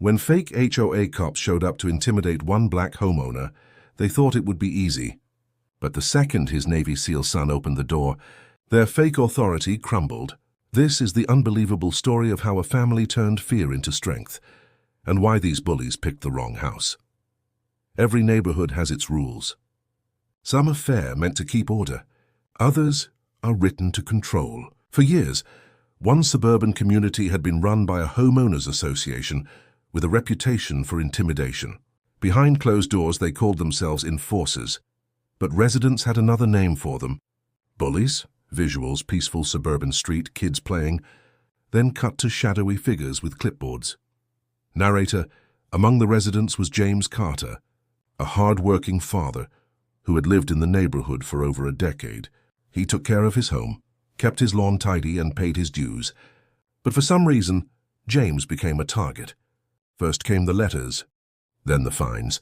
When fake HOA cops showed up to intimidate one black homeowner, they thought it would be easy. But the second his Navy SEAL son opened the door, their fake authority crumbled. This is the unbelievable story of how a family turned fear into strength, and why these bullies picked the wrong house. Every neighborhood has its rules. Some are fair, meant to keep order. Others are written to control. For years, one suburban community had been run by a homeowners association with a reputation for intimidation. Behind closed doors, they called themselves enforcers, but residents had another name for them. Bullies, visuals, peaceful suburban street, kids playing, then cut to shadowy figures with clipboards. Narrator: among the residents was James Carter, a hard-working father who had lived in the neighborhood for over a decade. He took care of his home, kept his lawn tidy, and paid his dues. But for some reason, James became a target. First came the letters, then the fines,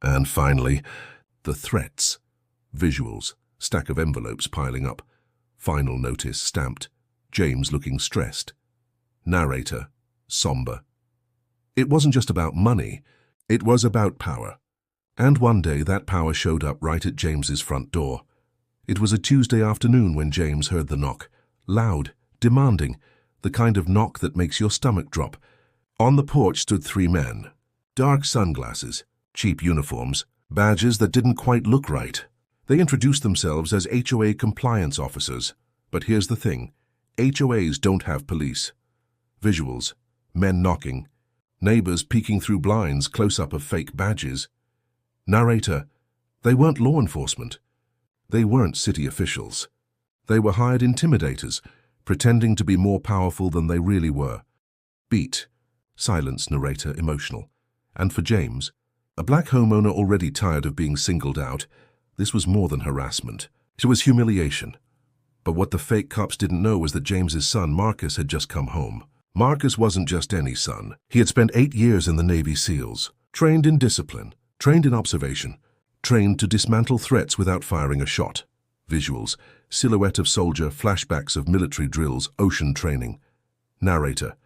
and finally, the threats. Visuals, stack of envelopes piling up, final notice stamped, James looking stressed. Narrator: somber. It wasn't just about money, it was about power. And one day that power showed up right at James's front door. It was a Tuesday afternoon when James heard the knock, loud, demanding, the kind of knock that makes your stomach drop. On the porch stood three men. Dark sunglasses, cheap uniforms, badges that didn't quite look right. They introduced themselves as HOA compliance officers. But here's the thing, HOAs don't have police. Visuals, men knocking, neighbors peeking through blinds, close-up of fake badges. Narrator: they weren't law enforcement. They weren't city officials. They were hired intimidators, pretending to be more powerful than they really were. Beat. Silence. Narrator emotional. And for James, a black homeowner already tired of being singled out, this was more than harassment. It was humiliation. But what the fake cops didn't know was that James's son, Marcus, had just come home. Marcus wasn't just any son. He had spent 8 years in the Navy SEALs, trained in discipline, trained in observation, trained to dismantle threats without firing a shot. Visuals, silhouette of soldier, flashbacks of military drills, ocean training. Narrator: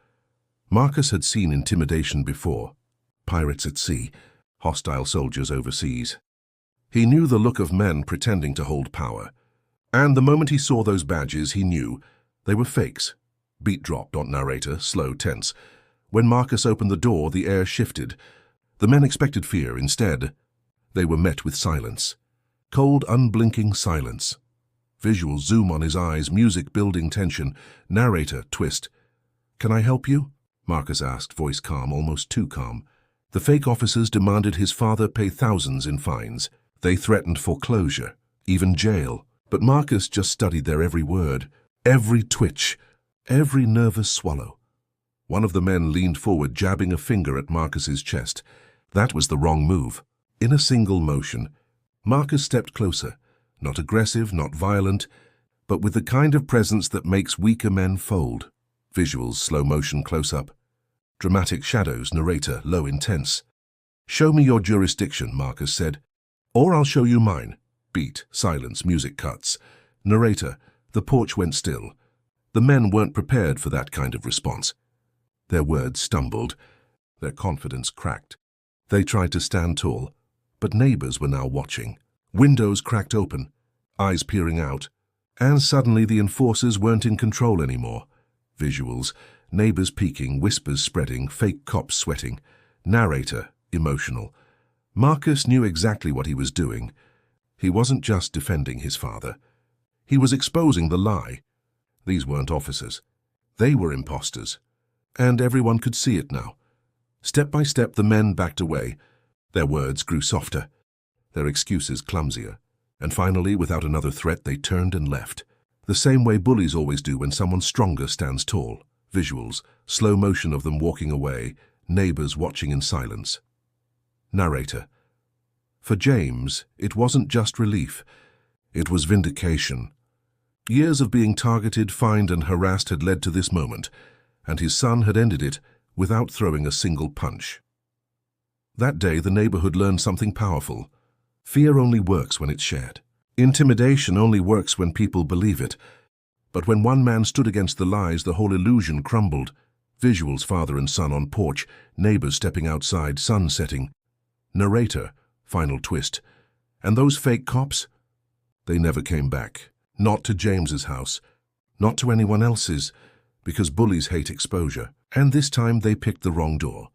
Marcus had seen intimidation before. Pirates at sea, hostile soldiers overseas. He knew the look of men pretending to hold power. And the moment he saw those badges, he knew they were fakes. Beat dropped. Narrator, slow, tense. When Marcus opened the door, the air shifted. The men expected fear. Instead, they were met with silence. Cold, unblinking silence. Visuals zoom on his eyes, music building tension. Narrator, twist. Can I help you? Marcus asked, voice calm, almost too calm. The fake officers demanded his father pay thousands in fines. They threatened foreclosure, even jail. But Marcus just studied their every word, every twitch, every nervous swallow. One of the men leaned forward, jabbing a finger at Marcus's chest. That was the wrong move. In a single motion, Marcus stepped closer, not aggressive, not violent, but with the kind of presence that makes weaker men fold. Visuals, slow motion close-up. Dramatic shadows. Narrator, low, intense. Show me your jurisdiction, Marcus said, or I'll show you mine. Beat, silence, music cuts. Narrator, the porch went still. The men weren't prepared for that kind of response. Their words stumbled. Their confidence cracked. They tried to stand tall, but neighbors were now watching. Windows cracked open, eyes peering out, and suddenly the enforcers weren't in control anymore. Visuals, neighbors peeking, whispers spreading, fake cops sweating. Narrator, emotional. Marcus knew exactly what he was doing. He wasn't just defending his father. He was exposing the lie. These weren't officers. They were imposters. And everyone could see it now. Step by step, the men backed away. Their words grew softer, their excuses clumsier. And finally, without another threat, they turned and left. The same way bullies always do when someone stronger stands tall. Visuals, slow motion of them walking away, neighbors watching in silence. Narrator: for James, it wasn't just relief. It was vindication. Years of being targeted, fined, and harassed had led to this moment, and his son had ended it without throwing a single punch. That day, the neighborhood learned something powerful. Fear only works when it's shared. Intimidation only works when people believe it. But when one man stood against the lies, the whole illusion crumbled. Visuals, father and son on porch, neighbors stepping outside, sun setting. Narrator, final twist. And those fake cops? They never came back. Not to James's house. Not to anyone else's, because bullies hate exposure. And this time they picked the wrong door.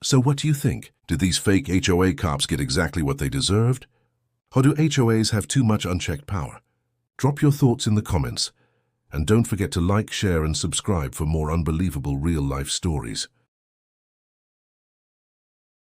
So what do you think? Did these fake HOA cops get exactly what they deserved? Or do HOAs have too much unchecked power? Drop your thoughts in the comments. And don't forget to like, share, and subscribe for more unbelievable real-life stories.